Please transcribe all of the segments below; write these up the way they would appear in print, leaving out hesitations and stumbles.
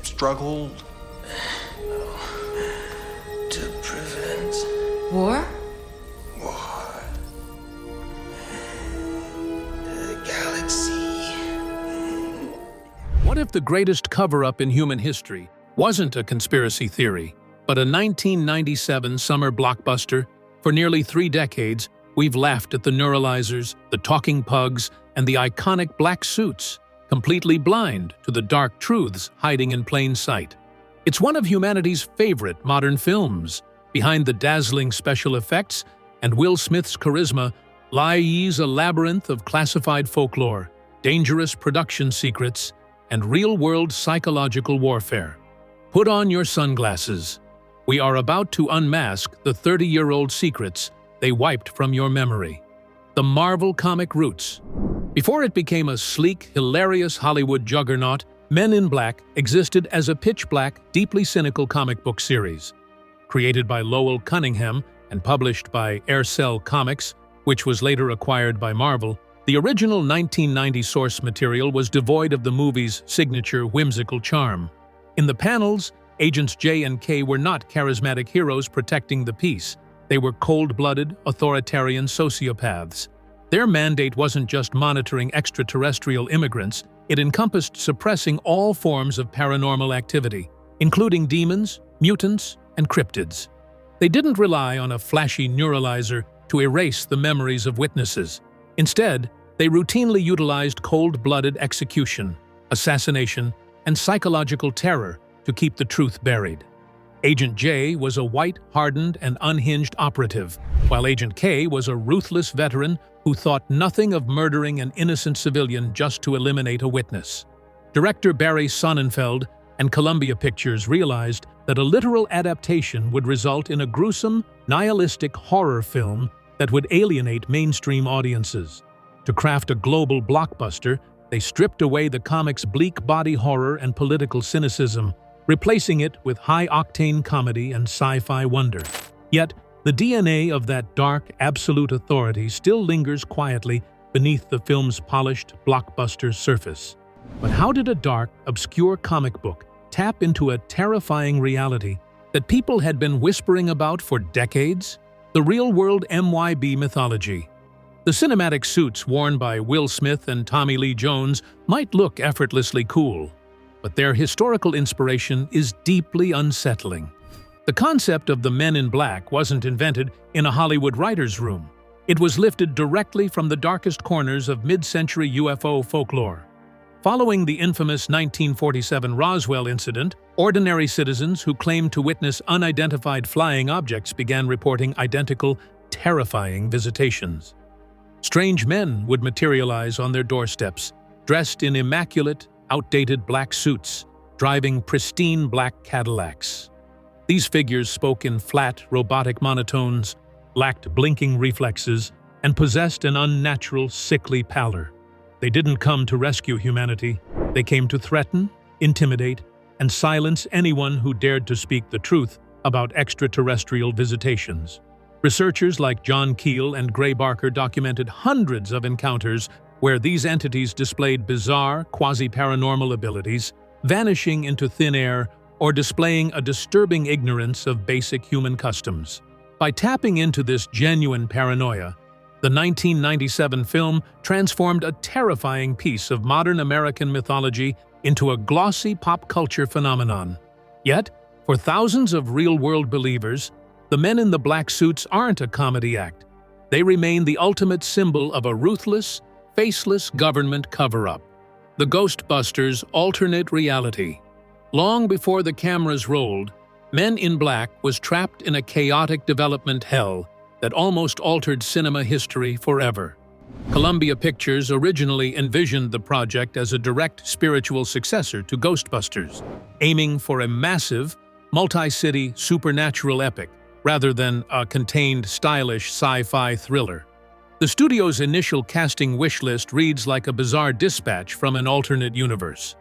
struggled To prevent War? war. The galaxy. What if the greatest cover-up in human history wasn't a conspiracy theory, but a 1997 summer blockbuster? For nearly 3 decades, we've laughed at the neuralyzers, the talking pugs, and the iconic black suits, completely blind to the dark truths hiding in plain sight. It's one of humanity's favorite modern films. Behind the dazzling special effects and Will Smith's charisma lies a labyrinth of classified folklore, dangerous production secrets, and real-world psychological warfare. Put on your sunglasses. We are about to unmask the 30-year-old secrets they wiped from your memory. The Marvel comic roots. Before it became a sleek, hilarious Hollywood juggernaut, Men in Black existed as a pitch-black, deeply cynical comic book series. Created by Lowell Cunningham and published by Aircel Comics, which was later acquired by Marvel, the original 1990 source material was devoid of the movie's signature whimsical charm. In the panels, Agents J and K were not charismatic heroes protecting the peace. They were cold-blooded, authoritarian sociopaths. Their mandate wasn't just monitoring extraterrestrial immigrants, it encompassed suppressing all forms of paranormal activity, including demons, mutants, and cryptids. They didn't rely on a flashy neuralyzer to erase the memories of witnesses. Instead, they routinely utilized cold-blooded execution, assassination, and psychological terror to keep the truth buried. Agent J was a white, hardened, and unhinged operative, while Agent K was a ruthless veteran who thought nothing of murdering an innocent civilian just to eliminate a witness. Director Barry Sonnenfeld and Columbia Pictures realized that a literal adaptation would result in a gruesome, nihilistic horror film that would alienate mainstream audiences. To craft a global blockbuster, they stripped away the comic's bleak body horror and political cynicism, replacing it with high-octane comedy and sci-fi wonder. Yet, the DNA of that dark, absolute authority still lingers quietly beneath the film's polished, blockbuster surface. But how did a dark, obscure comic book tap into a terrifying reality that people had been whispering about for decades? The real-world MYB mythology. The cinematic suits worn by Will Smith and Tommy Lee Jones might look effortlessly cool, but their historical inspiration is deeply unsettling. The concept of the Men in Black wasn't invented in a Hollywood writer's room. It was lifted directly from the darkest corners of mid-century UFO folklore. Following the infamous 1947 Roswell incident, ordinary citizens who claimed to witness unidentified flying objects began reporting identical, terrifying visitations. Strange men would materialize on their doorsteps, dressed in immaculate, outdated black suits, driving pristine black Cadillacs. These figures spoke in flat, robotic monotones, lacked blinking reflexes, and possessed an unnatural, sickly pallor. They didn't come to rescue humanity. They came to threaten, intimidate, and silence anyone who dared to speak the truth about extraterrestrial visitations. Researchers like John Keel and Gray Barker documented hundreds of encounters where these entities displayed bizarre, quasi-paranormal abilities, vanishing into thin air or displaying a disturbing ignorance of basic human customs. By tapping into this genuine paranoia, the 1997 film transformed a terrifying piece of modern American mythology into a glossy pop culture phenomenon. Yet, for thousands of real-world believers, the men in the black suits aren't a comedy act. They remain the ultimate symbol of a ruthless, faceless government cover-up. The Ghostbusters' alternate reality. Long before the cameras rolled, Men in Black was trapped in a chaotic development hell that almost altered cinema history forever. Columbia Pictures originally envisioned the project as a direct spiritual successor to Ghostbusters, aiming for a massive, multi-city supernatural epic rather than a contained, stylish sci-fi thriller. The studio's initial casting wish list reads like a bizarre dispatch from an alternate universe.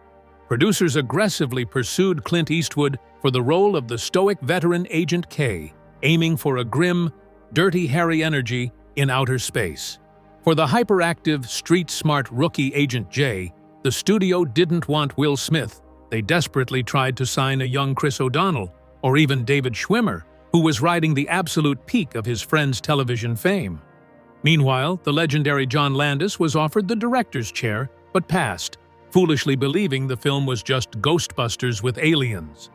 Producers aggressively pursued Clint Eastwood for the role of the stoic veteran Agent K, aiming for a grim, Dirty Harry energy in outer space. For the hyperactive, street-smart rookie Agent J, the studio didn't want Will Smith, they desperately tried to sign a young Chris O'Donnell, or even David Schwimmer, who was riding the absolute peak of his friend's television fame. Meanwhile, the legendary John Landis was offered the director's chair, but passed, foolishly believing the film was just Ghostbusters with aliens.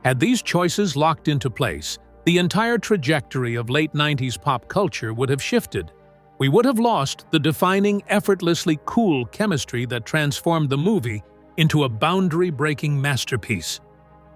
Had these choices locked into place, the entire trajectory of late 90s pop culture would have shifted. We would have lost the defining, effortlessly cool chemistry that transformed the movie into a boundary-breaking masterpiece.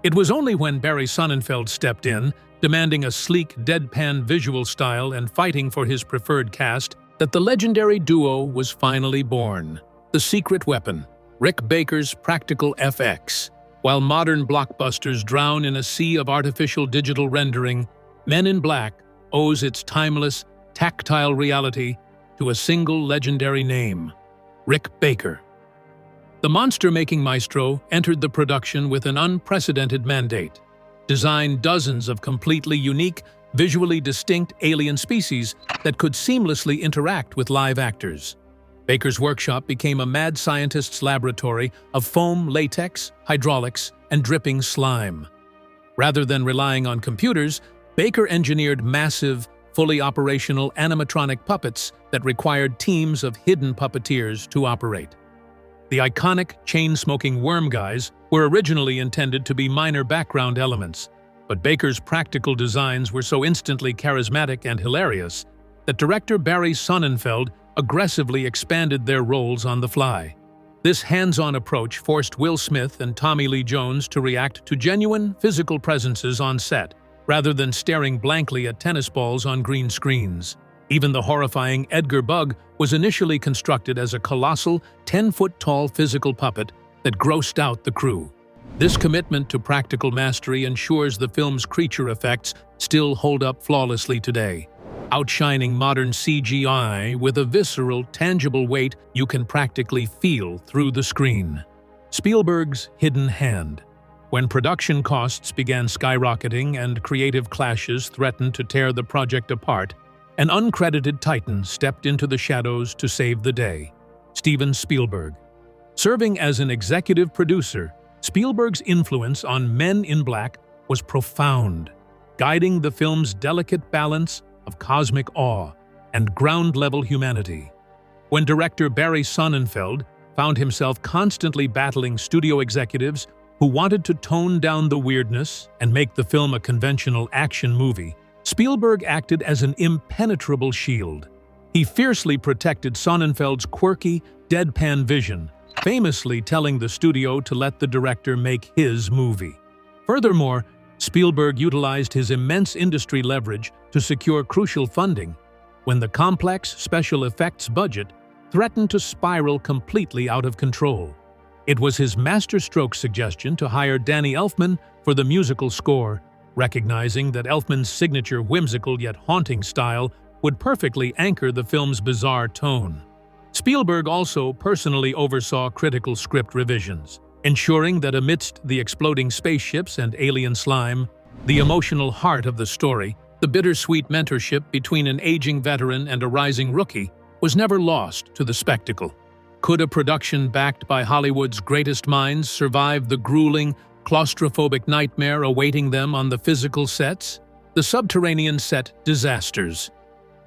It was only when Barry Sonnenfeld stepped in, demanding a sleek, deadpan visual style and fighting for his preferred cast, that the legendary duo was finally born. The secret weapon, Rick Baker's practical FX. While modern blockbusters drown in a sea of artificial digital rendering, Men in Black owes its timeless, tactile reality to a single legendary name, Rick Baker. The monster-making maestro entered the production with an unprecedented mandate: design dozens of completely unique, visually distinct alien species that could seamlessly interact with live actors. Baker's workshop became a mad scientist's laboratory of foam, latex, hydraulics, and dripping slime. Rather than relying on computers, Baker engineered massive, fully operational animatronic puppets that required teams of hidden puppeteers to operate. The iconic chain-smoking worm guys were originally intended to be minor background elements, but Baker's practical designs were so instantly charismatic and hilarious that director Barry Sonnenfeld aggressively expanded their roles on the fly. This hands-on approach forced Will Smith and Tommy Lee Jones to react to genuine physical presences on set, rather than staring blankly at tennis balls on green screens. Even the horrifying Edgar Bug was initially constructed as a colossal, 10-foot-tall physical puppet that grossed out the crew. This commitment to practical mastery ensures the film's creature effects still hold up flawlessly today, outshining modern CGI with a visceral, tangible weight you can practically feel through the screen. Spielberg's hidden hand. When production costs began skyrocketing and creative clashes threatened to tear the project apart, an uncredited titan stepped into the shadows to save the day: Steven Spielberg. Serving as an executive producer, Spielberg's influence on Men in Black was profound, guiding the film's delicate balance of cosmic awe and ground-level humanity. When director Barry Sonnenfeld found himself constantly battling studio executives who wanted to tone down the weirdness and make the film a conventional action movie, Spielberg acted as an impenetrable shield. He fiercely protected Sonnenfeld's quirky, deadpan vision, famously telling the studio to let the director make his movie. Furthermore, Spielberg utilized his immense industry leverage to secure crucial funding when the complex special effects budget threatened to spiral completely out of control. It was his masterstroke suggestion to hire Danny Elfman for the musical score, recognizing that Elfman's signature whimsical yet haunting style would perfectly anchor the film's bizarre tone. Spielberg also personally oversaw critical script revisions, ensuring that amidst the exploding spaceships and alien slime, the emotional heart of the story, the bittersweet mentorship between an aging veteran and a rising rookie, was never lost to the spectacle. Could a production backed by Hollywood's greatest minds survive the grueling, claustrophobic nightmare awaiting them on the physical sets? The subterranean set disasters.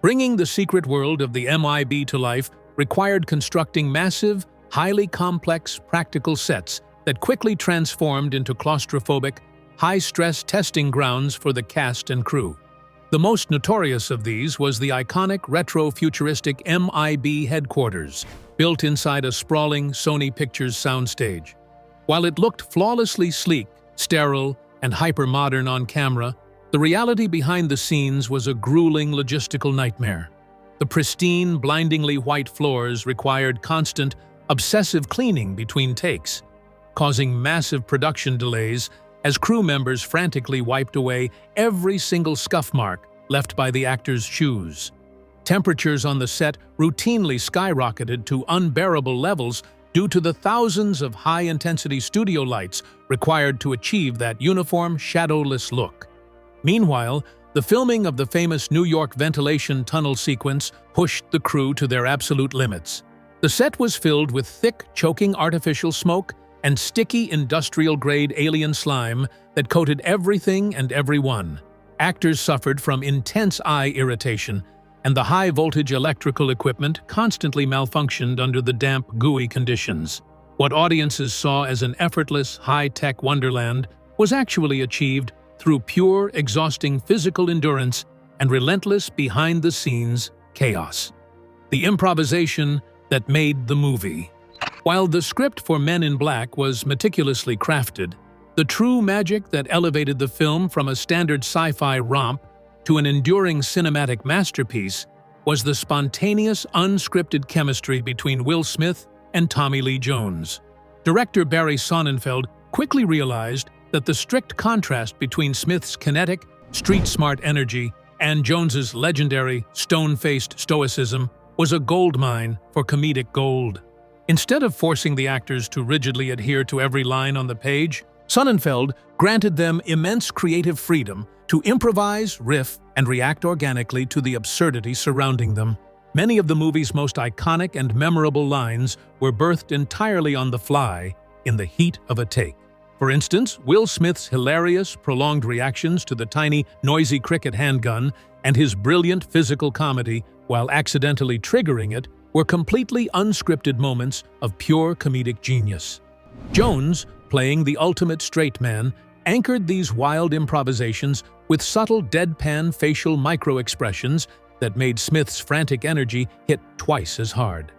Bringing the secret world of the MIB to life required constructing massive, highly complex practical sets that quickly transformed into claustrophobic, high-stress testing grounds for the cast and crew. The most notorious of these was the iconic retro-futuristic MIB headquarters, built inside a sprawling Sony Pictures soundstage. While it looked flawlessly sleek, sterile, and hyper-modern on camera, the reality behind the scenes was a grueling logistical nightmare. The pristine, blindingly white floors required constant, obsessive cleaning between takes, causing massive production delays as crew members frantically wiped away every single scuff mark left by the actors' shoes. Temperatures on the set routinely skyrocketed to unbearable levels due to the thousands of high-intensity studio lights required to achieve that uniform, shadowless look. Meanwhile, the filming of the famous New York ventilation tunnel sequence pushed the crew to their absolute limits. The set was filled with thick, choking artificial smoke and sticky industrial-grade alien slime that coated everything and everyone. Actors suffered from intense eye irritation, and the high-voltage electrical equipment constantly malfunctioned under the damp, gooey conditions. What audiences saw as an effortless, high-tech wonderland was actually achieved through pure, exhausting physical endurance and relentless behind-the-scenes chaos. The improvisation that made the movie. While the script for Men in Black was meticulously crafted, the true magic that elevated the film from a standard sci-fi romp to an enduring cinematic masterpiece was the spontaneous, unscripted chemistry between Will Smith and Tommy Lee Jones. Director Barry Sonnenfeld quickly realized that the strict contrast between Smith's kinetic, street-smart energy and Jones's legendary, stone-faced stoicism was a goldmine for comedic gold. Instead of forcing the actors to rigidly adhere to every line on the page, Sonnenfeld granted them immense creative freedom to improvise, riff, and react organically to the absurdity surrounding them. Many of the movie's most iconic and memorable lines were birthed entirely on the fly in the heat of a take. For instance, Will Smith's hilarious, prolonged reactions to the tiny, noisy cricket handgun and his brilliant physical comedy, while accidentally triggering it, were completely unscripted moments of pure comedic genius. Jones, playing the ultimate straight man, anchored these wild improvisations with subtle deadpan facial micro-expressions that made Smith's frantic energy hit twice as hard.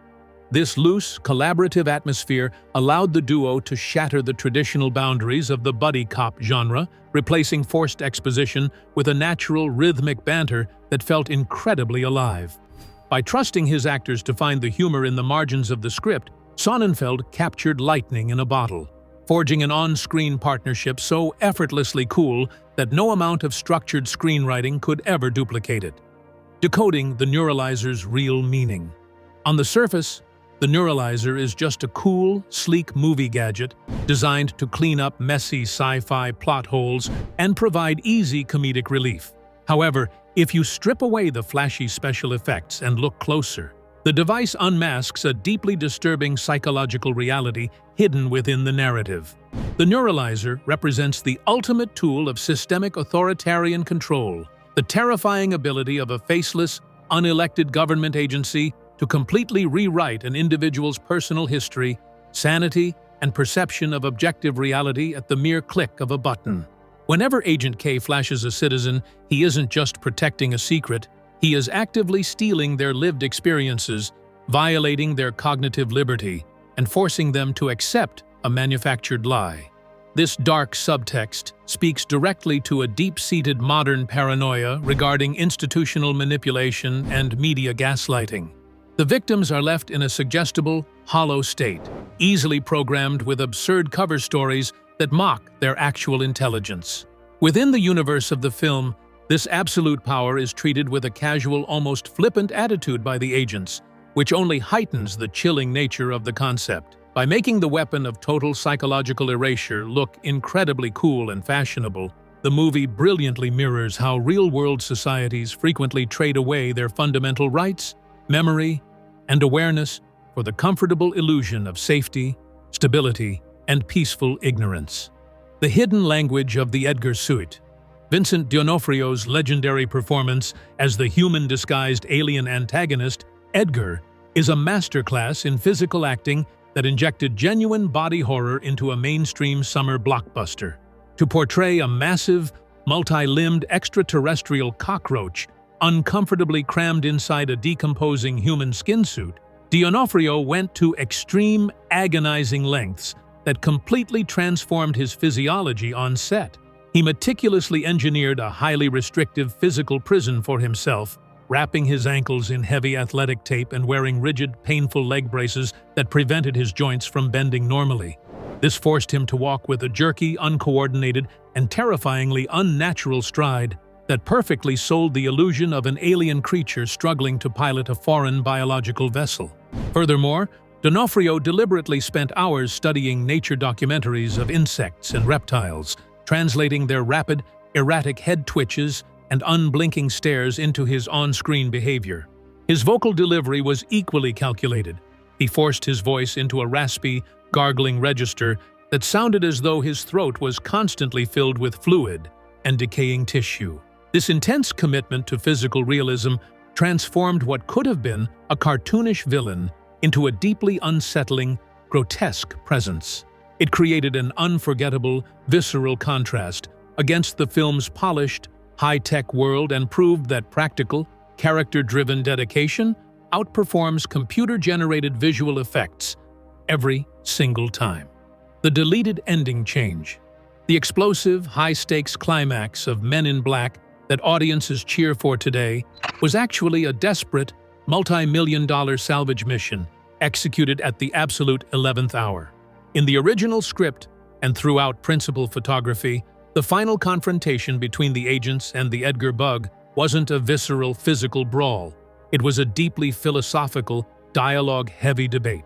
This loose, collaborative atmosphere allowed the duo to shatter the traditional boundaries of the buddy cop genre, replacing forced exposition with a natural, rhythmic banter that felt incredibly alive. By trusting his actors to find the humor in the margins of the script, Sonnenfeld captured lightning in a bottle, forging an on-screen partnership so effortlessly cool that no amount of structured screenwriting could ever duplicate it. Decoding the neuralyzer's real meaning. On the surface, the neuralyzer is just a cool, sleek movie gadget designed to clean up messy sci-fi plot holes and provide easy comedic relief. However, if you strip away the flashy special effects and look closer, the device unmasks a deeply disturbing psychological reality hidden within the narrative. The neuralyzer represents the ultimate tool of systemic authoritarian control, the terrifying ability of a faceless, unelected government agency to completely rewrite an individual's personal history, sanity, and perception of objective reality at the mere click of a button. Whenever Agent K flashes a citizen, he isn't just protecting a secret, he is actively stealing their lived experiences, violating their cognitive liberty, and forcing them to accept a manufactured lie. This dark subtext speaks directly to a deep-seated modern paranoia regarding institutional manipulation and media gaslighting. The victims are left in a suggestible, hollow state, easily programmed with absurd cover stories that mock their actual intelligence. Within the universe of the film, this absolute power is treated with a casual, almost flippant attitude by the agents, which only heightens the chilling nature of the concept. By making the weapon of total psychological erasure look incredibly cool and fashionable, the movie brilliantly mirrors how real-world societies frequently trade away their fundamental rights, memory, and awareness for the comfortable illusion of safety, stability, and peaceful ignorance. The hidden language of the Edgar suit. Vincent D'Onofrio's legendary performance as the human-disguised alien antagonist, Edgar, is a masterclass in physical acting that injected genuine body horror into a mainstream summer blockbuster. To portray a massive, multi-limbed extraterrestrial cockroach uncomfortably crammed inside a decomposing human skin suit, D'Onofrio went to extreme, agonizing lengths that completely transformed his physiology on set. He meticulously engineered a highly restrictive physical prison for himself, wrapping his ankles in heavy athletic tape and wearing rigid, painful leg braces that prevented his joints from bending normally. This forced him to walk with a jerky, uncoordinated, and terrifyingly unnatural stride that perfectly sold the illusion of an alien creature struggling to pilot a foreign biological vessel. Furthermore, D'Onofrio deliberately spent hours studying nature documentaries of insects and reptiles, translating their rapid, erratic head twitches and unblinking stares into his on-screen behavior. His vocal delivery was equally calculated. He forced his voice into a raspy, gargling register that sounded as though his throat was constantly filled with fluid and decaying tissue. This intense commitment to physical realism transformed what could have been a cartoonish villain into a deeply unsettling, grotesque presence. It created an unforgettable, visceral contrast against the film's polished, high-tech world and proved that practical, character-driven dedication outperforms computer-generated visual effects every single time. The deleted ending change. The explosive, high-stakes climax of Men in Black that audiences cheer for today was actually a desperate, multi-million-dollar salvage mission executed at the absolute 11th hour. In the original script and throughout principal photography, the final confrontation between the agents and the Edgar bug wasn't a visceral physical brawl. It was a deeply philosophical, dialogue-heavy debate.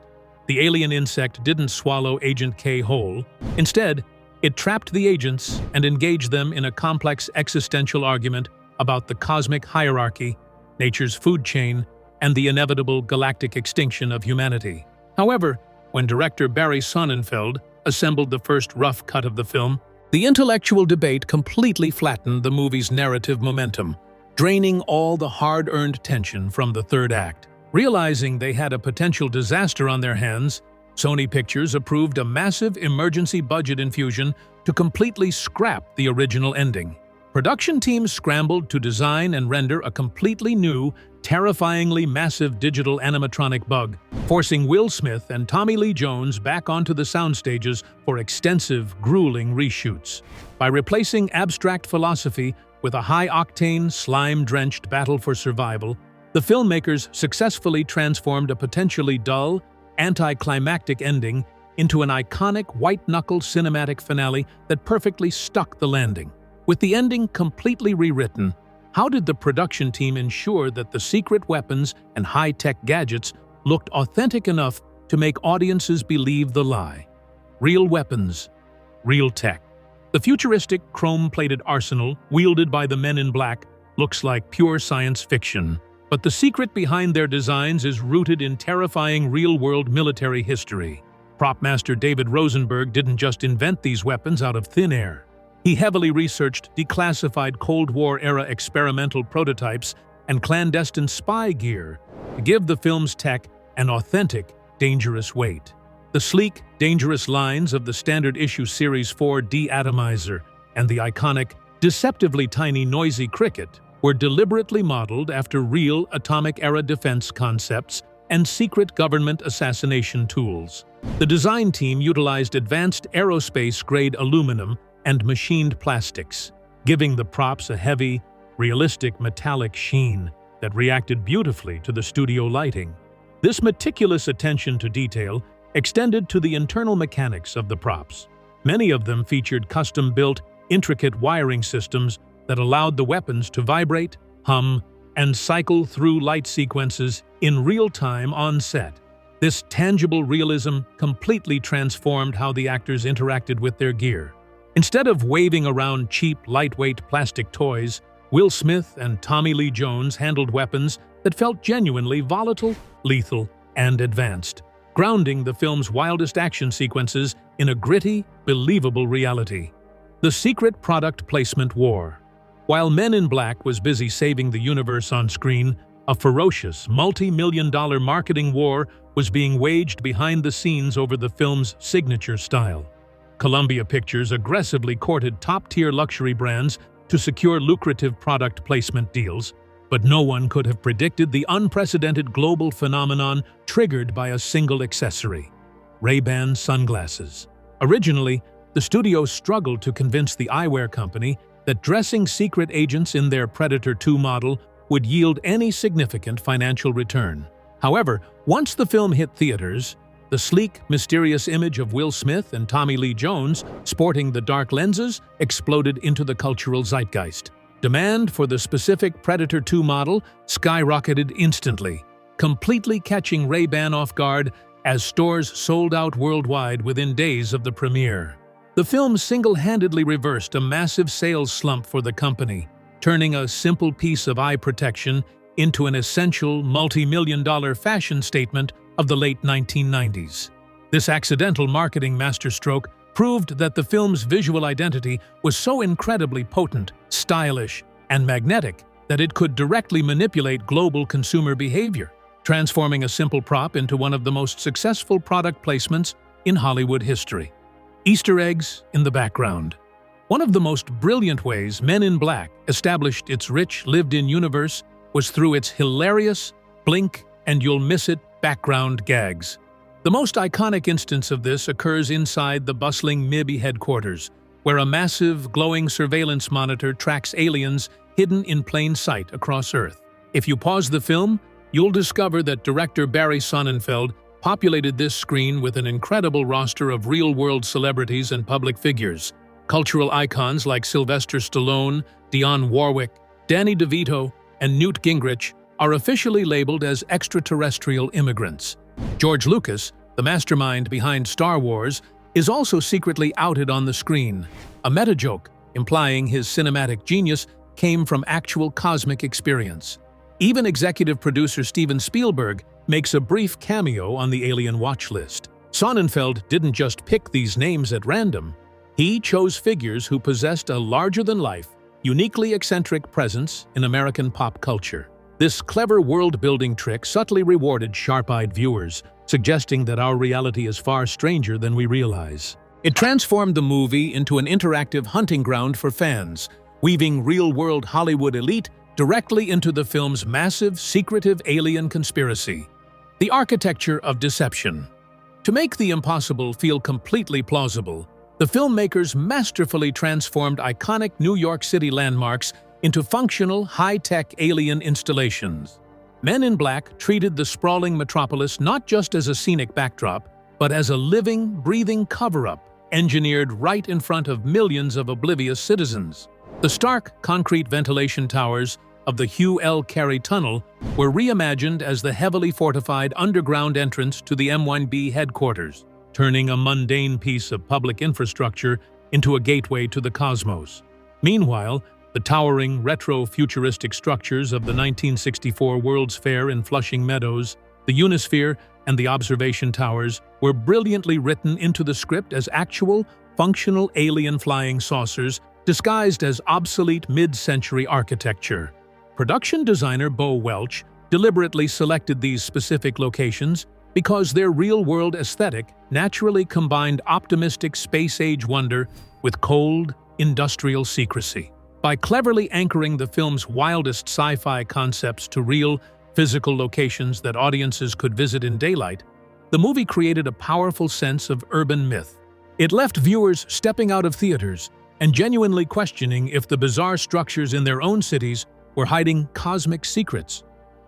The alien insect didn't swallow Agent K whole. Instead, it trapped the agents and engaged them in a complex existential argument about the cosmic hierarchy, nature's food chain, and the inevitable galactic extinction of humanity. However, when director Barry Sonnenfeld assembled the first rough cut of the film, the intellectual debate completely flattened the movie's narrative momentum, draining all the hard-earned tension from the third act. Realizing they had a potential disaster on their hands, Sony Pictures approved a massive emergency budget infusion to completely scrap the original ending. Production teams scrambled to design and render a completely new, terrifyingly massive digital animatronic bug, forcing Will Smith and Tommy Lee Jones back onto the soundstages for extensive, grueling reshoots. By replacing abstract philosophy with a high-octane, slime-drenched battle for survival, the filmmakers successfully transformed a potentially dull, anticlimactic ending into an iconic white-knuckle cinematic finale that perfectly stuck the landing. With the ending completely rewritten, how did the production team ensure that the secret weapons and high-tech gadgets looked authentic enough to make audiences believe the lie? Real weapons, real tech. The futuristic chrome-plated arsenal wielded by the Men in Black looks like pure science fiction, but the secret behind their designs is rooted in terrifying real-world military history. Prop master David Rosenberg didn't just invent these weapons out of thin air. He heavily researched declassified Cold War-era experimental prototypes and clandestine spy gear to give the film's tech an authentic, dangerous weight. The sleek, dangerous lines of the standard issue Series 4 de-atomizer and the iconic, deceptively tiny noisy cricket were deliberately modeled after real atomic-era defense concepts and secret government assassination tools. The design team utilized advanced aerospace-grade aluminum and machined plastics, giving the props a heavy, realistic metallic sheen that reacted beautifully to the studio lighting. This meticulous attention to detail extended to the internal mechanics of the props. Many of them featured custom-built, intricate wiring systems that allowed the weapons to vibrate, hum, and cycle through light sequences in real time on set. This tangible realism completely transformed how the actors interacted with their gear. Instead of waving around cheap, lightweight plastic toys, Will Smith and Tommy Lee Jones handled weapons that felt genuinely volatile, lethal, and advanced, grounding the film's wildest action sequences in a gritty, believable reality. The secret product placement war. While Men in Black was busy saving the universe on screen, a ferocious, multi-million-dollar marketing war was being waged behind the scenes over the film's signature style. Columbia Pictures aggressively courted top-tier luxury brands to secure lucrative product placement deals, but no one could have predicted the unprecedented global phenomenon triggered by a single accessory: Ray-Ban sunglasses. Originally, the studio struggled to convince the eyewear company that dressing secret agents in their Predator 2 model would yield any significant financial return. However, once the film hit theaters, the sleek, mysterious image of Will Smith and Tommy Lee Jones sporting the dark lenses exploded into the cultural zeitgeist. Demand for the specific Predator 2 model skyrocketed instantly, completely catching Ray-Ban off guard as stores sold out worldwide within days of the premiere. The film single-handedly reversed a massive sales slump for the company, turning a simple piece of eye protection into an essential multi-million-dollar fashion statement of the late 1990s. This accidental marketing masterstroke proved that the film's visual identity was so incredibly potent, stylish, and magnetic that it could directly manipulate global consumer behavior, transforming a simple prop into one of the most successful product placements in Hollywood history. Easter eggs in the background. One of the most brilliant ways Men in Black established its rich, lived-in universe was through its hilarious, blink and you'll miss it background gags. The most iconic instance of this occurs inside the bustling MIB headquarters, where a massive, glowing surveillance monitor tracks aliens hidden in plain sight across Earth. If you pause the film, you'll discover that director Barry Sonnenfeld populated this screen with an incredible roster of real-world celebrities and public figures. Cultural icons like Sylvester Stallone, Dionne Warwick, Danny DeVito, and Newt Gingrich are officially labeled as extraterrestrial immigrants. George Lucas, the mastermind behind Star Wars, is also secretly outed on the screen, a meta-joke implying his cinematic genius came from actual cosmic experience. Even executive producer Steven Spielberg makes a brief cameo on the alien watch list. Sonnenfeld didn't just pick these names at random. He chose figures who possessed a larger-than-life, uniquely eccentric presence in American pop culture. This clever world-building trick subtly rewarded sharp-eyed viewers, suggesting that our reality is far stranger than we realize. It transformed the movie into an interactive hunting ground for fans, weaving real-world Hollywood elite directly into the film's massive, secretive alien conspiracy. The architecture of deception. To make the impossible feel completely plausible, the filmmakers masterfully transformed iconic New York City landmarks into functional, high-tech alien installations. Men in Black treated the sprawling metropolis not just as a scenic backdrop, but as a living, breathing cover-up, engineered right in front of millions of oblivious citizens. The stark, concrete ventilation towers of the Hugh L. Carey Tunnel were reimagined as the heavily fortified underground entrance to the M1B headquarters, turning a mundane piece of public infrastructure into a gateway to the cosmos. Meanwhile, the towering, retro-futuristic structures of the 1964 World's Fair in Flushing Meadows, the Unisphere, and the observation towers were brilliantly written into the script as actual, functional alien flying saucers disguised as obsolete mid-century architecture. Production designer Bo Welch deliberately selected these specific locations because their real-world aesthetic naturally combined optimistic space-age wonder with cold, industrial secrecy. By cleverly anchoring the film's wildest sci-fi concepts to real, physical locations that audiences could visit in daylight, the movie created a powerful sense of urban myth. It left viewers stepping out of theaters and genuinely questioning if the bizarre structures in their own cities were hiding cosmic secrets.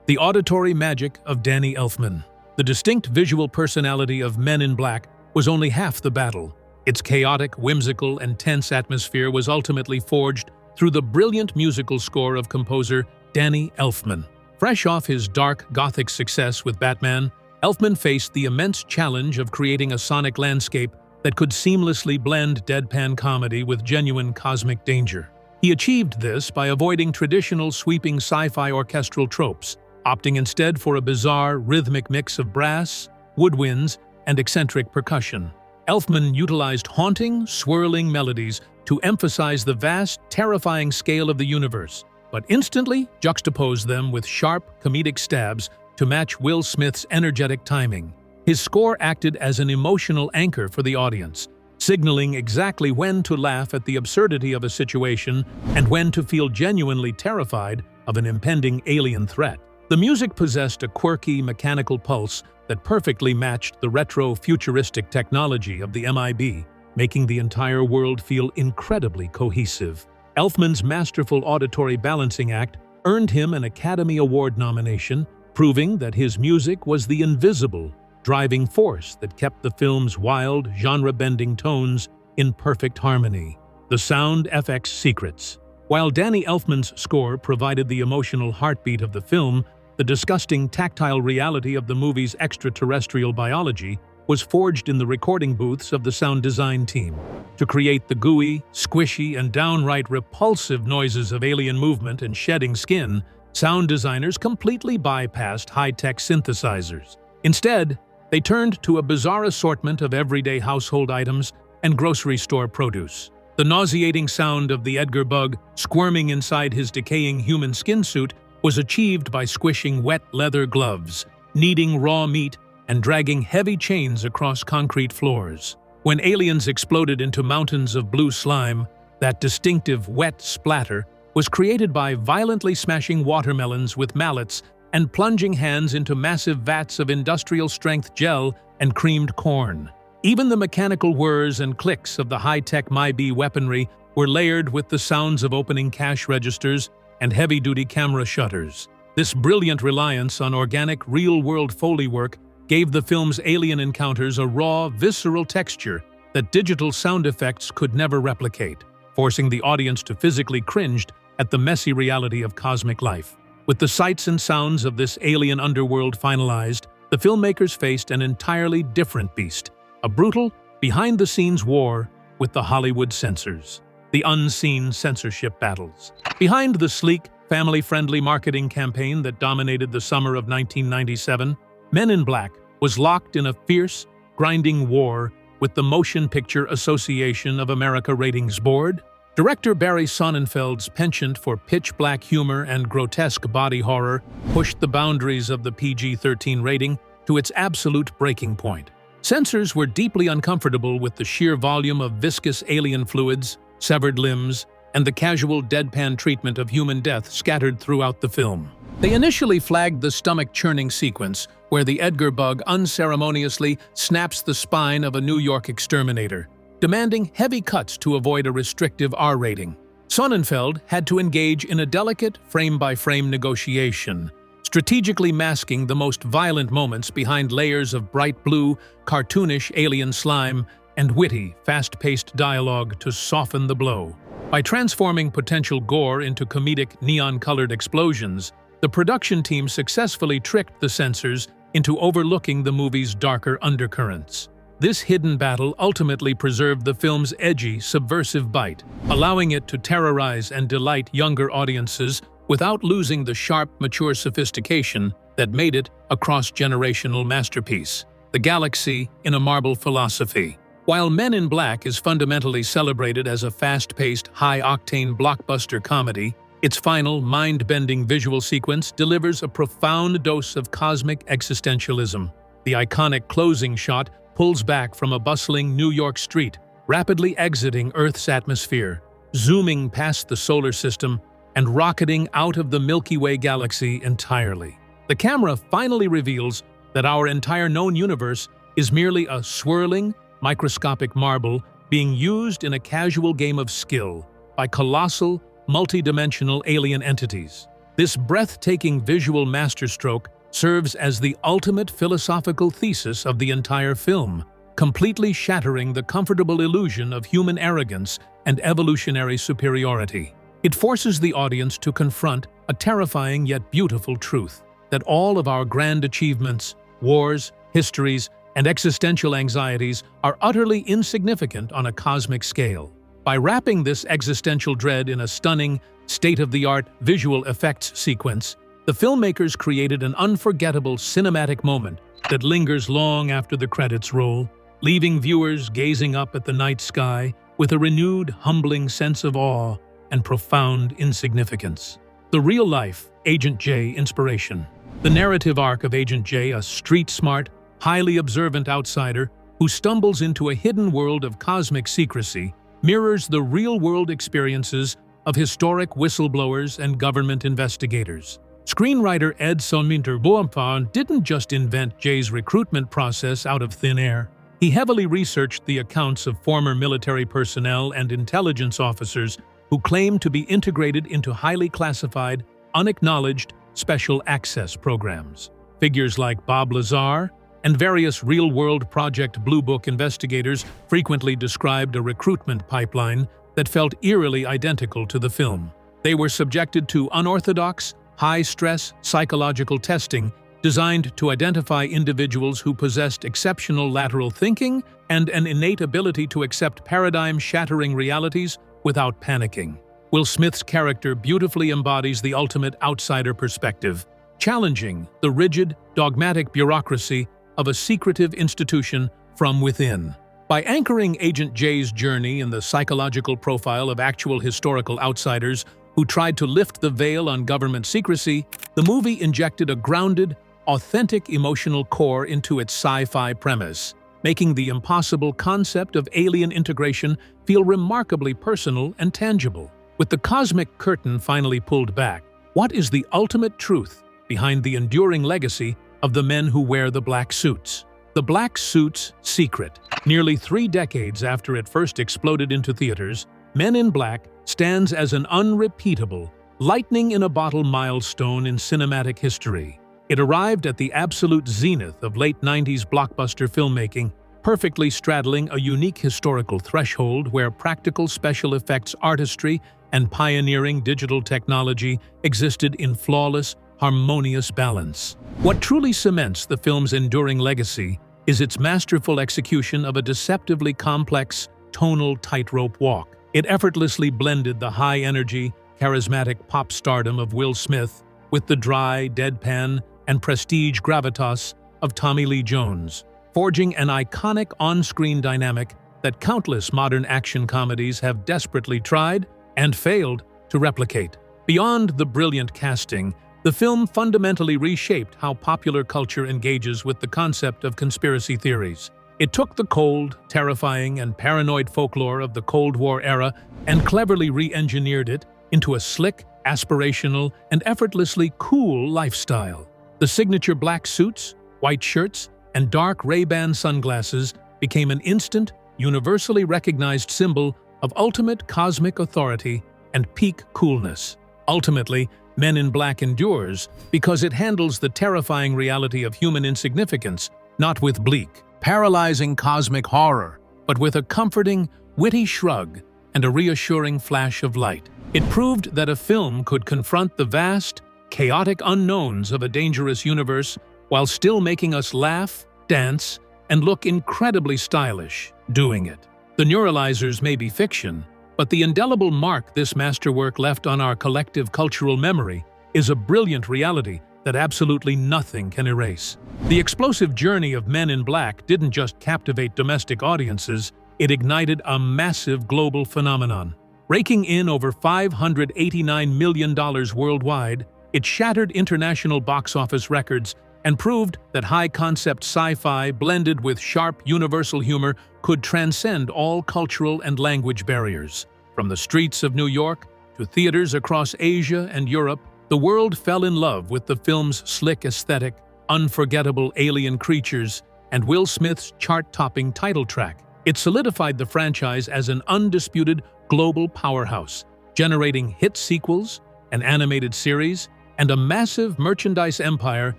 The auditory magic of Danny Elfman. The distinct visual personality of Men in Black was only half the battle. Its chaotic, whimsical, and tense atmosphere was ultimately forged through the brilliant musical score of composer Danny Elfman. Fresh off his dark, gothic success with Batman, Elfman faced the immense challenge of creating a sonic landscape that could seamlessly blend deadpan comedy with genuine cosmic danger. He achieved this by avoiding traditional sweeping sci-fi orchestral tropes, opting instead for a bizarre, rhythmic mix of brass, woodwinds, and eccentric percussion. Elfman utilized haunting, swirling melodies to emphasize the vast, terrifying scale of the universe, but instantly juxtaposed them with sharp, comedic stabs to match Will Smith's energetic timing. His score acted as an emotional anchor for the audience, signaling exactly when to laugh at the absurdity of a situation and when to feel genuinely terrified of an impending alien threat. The music possessed a quirky, mechanical pulse that perfectly matched the retro-futuristic technology of the MIB, making the entire world feel incredibly cohesive. Elfman's masterful auditory balancing act earned him an Academy Award nomination, proving that his music was the invisible, driving force that kept the film's wild, genre-bending tones in perfect harmony. The sound FX secrets. While Danny Elfman's score provided the emotional heartbeat of the film, the disgusting tactile reality of the movie's extraterrestrial biology was forged in the recording booths of the sound design team. To create the gooey, squishy, and downright repulsive noises of alien movement and shedding skin, sound designers completely bypassed high-tech synthesizers. Instead, they turned to a bizarre assortment of everyday household items and grocery store produce. The nauseating sound of the Edgar bug squirming inside his decaying human skin suit was achieved by squishing wet leather gloves, kneading raw meat, and dragging heavy chains across concrete floors. When aliens exploded into mountains of blue slime, that distinctive wet splatter was created by violently smashing watermelons with mallets and plunging hands into massive vats of industrial-strength gel and creamed corn. Even the mechanical whirs and clicks of the high-tech MyBee weaponry were layered with the sounds of opening cash registers and heavy-duty camera shutters. This brilliant reliance on organic, real-world Foley work gave the film's alien encounters a raw, visceral texture that digital sound effects could never replicate, forcing the audience to physically cringe at the messy reality of cosmic life. With the sights and sounds of this alien underworld finalized, the filmmakers faced an entirely different beast, a brutal, behind-the-scenes war with the Hollywood censors. The unseen censorship battles. Behind the sleek, family-friendly marketing campaign that dominated the summer of 1997, Men in Black was locked in a fierce, grinding war with the Motion Picture Association of America Ratings Board. Director Barry Sonnenfeld's penchant for pitch-black humor and grotesque body horror pushed the boundaries of the PG-13 rating to its absolute breaking point. Censors were deeply uncomfortable with the sheer volume of viscous alien fluids, severed limbs, and the casual deadpan treatment of human death scattered throughout the film. They initially flagged the stomach-churning sequence, where the Edgar bug unceremoniously snaps the spine of a New York exterminator, demanding heavy cuts to avoid a restrictive R rating. Sonnenfeld had to engage in a delicate frame-by-frame negotiation, strategically masking the most violent moments behind layers of bright blue, cartoonish alien slime and witty, fast-paced dialogue to soften the blow. By transforming potential gore into comedic, neon-colored explosions, the production team successfully tricked the censors into overlooking the movie's darker undercurrents. This hidden battle ultimately preserved the film's edgy, subversive bite, allowing it to terrorize and delight younger audiences without losing the sharp, mature sophistication that made it a cross-generational masterpiece. The Galaxy in a Marble Philosophy. While Men in Black is fundamentally celebrated as a fast-paced, high-octane blockbuster comedy, its final, mind-bending visual sequence delivers a profound dose of cosmic existentialism. The iconic closing shot pulls back from a bustling New York street, rapidly exiting Earth's atmosphere, zooming past the solar system, and rocketing out of the Milky Way galaxy entirely. The camera finally reveals that our entire known universe is merely a swirling, microscopic marble being used in a casual game of skill by colossal, multi-dimensional alien entities. This breathtaking visual masterstroke serves as the ultimate philosophical thesis of the entire film, completely shattering the comfortable illusion of human arrogance and evolutionary superiority. It forces the audience to confront a terrifying yet beautiful truth, that all of our grand achievements, wars, histories, and existential anxieties are utterly insignificant on a cosmic scale. By wrapping this existential dread in a stunning, state-of-the-art visual effects sequence, the filmmakers created an unforgettable cinematic moment that lingers long after the credits roll, leaving viewers gazing up at the night sky with a renewed, humbling sense of awe and profound insignificance. The real-life Agent J inspiration. The narrative arc of Agent J, a street-smart, highly observant outsider who stumbles into a hidden world of cosmic secrecy, mirrors the real-world experiences of historic whistleblowers and government investigators. Screenwriter Ed Sonminter-Boumfon didn't just invent Jay's recruitment process out of thin air. He heavily researched the accounts of former military personnel and intelligence officers who claimed to be integrated into highly classified, unacknowledged special access programs. Figures like Bob Lazar and various real-world Project Blue Book investigators frequently described a recruitment pipeline that felt eerily identical to the film. They were subjected to unorthodox, high-stress psychological testing designed to identify individuals who possessed exceptional lateral thinking and an innate ability to accept paradigm-shattering realities without panicking. Will Smith's character beautifully embodies the ultimate outsider perspective, challenging the rigid, dogmatic bureaucracy of a secretive institution from within. By anchoring Agent J's journey in the psychological profile of actual historical outsiders who tried to lift the veil on government secrecy, the movie injected a grounded, authentic emotional core into its sci-fi premise, making the impossible concept of alien integration feel remarkably personal and tangible. With the cosmic curtain finally pulled back, what is the ultimate truth behind the enduring legacy of the men who wear the black suits? The black suit's secret. Nearly 3 decades after it first exploded into theaters, Men in Black stands as an unrepeatable, lightning-in-a-bottle milestone in cinematic history. It arrived at the absolute zenith of late 90s blockbuster filmmaking, perfectly straddling a unique historical threshold where practical special effects artistry and pioneering digital technology existed in flawless, harmonious balance. What truly cements the film's enduring legacy is its masterful execution of a deceptively complex, tonal tightrope walk. It effortlessly blended the high-energy, charismatic pop stardom of Will Smith with the dry, deadpan, and prestige gravitas of Tommy Lee Jones, forging an iconic on-screen dynamic that countless modern action comedies have desperately tried and failed to replicate. Beyond the brilliant casting, the film fundamentally reshaped how popular culture engages with the concept of conspiracy theories. It took the cold, terrifying, and paranoid folklore of the Cold War era and cleverly re-engineered it into a slick, aspirational, and effortlessly cool lifestyle. The signature black suits, white shirts, and dark Ray-Ban sunglasses became an instant, universally recognized symbol of ultimate cosmic authority and peak coolness. Ultimately, Men in Black endures because it handles the terrifying reality of human insignificance, not with bleak, paralyzing cosmic horror, but with a comforting, witty shrug and a reassuring flash of light. It proved that a film could confront the vast, chaotic unknowns of a dangerous universe while still making us laugh, dance, and look incredibly stylish doing it. The neuralyzers may be fiction, but the indelible mark this masterwork left on our collective cultural memory is a brilliant reality that absolutely nothing can erase. The explosive journey of Men in Black didn't just captivate domestic audiences, it ignited a massive global phenomenon. Raking in over $589 million worldwide, it shattered international box office records and proved that high-concept sci-fi blended with sharp universal humor could transcend all cultural and language barriers. From the streets of New York to theaters across Asia and Europe, the world fell in love with the film's slick aesthetic, unforgettable alien creatures, and Will Smith's chart-topping title track. It solidified the franchise as an undisputed global powerhouse, generating hit sequels, an animated series, and a massive merchandise empire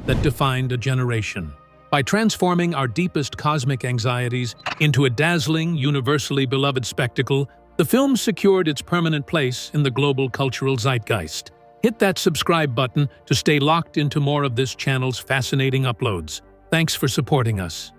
that defined a generation. By transforming our deepest cosmic anxieties into a dazzling, universally beloved spectacle, the film secured its permanent place in the global cultural zeitgeist. Hit that subscribe button to stay locked into more of this channel's fascinating uploads. Thanks for supporting us.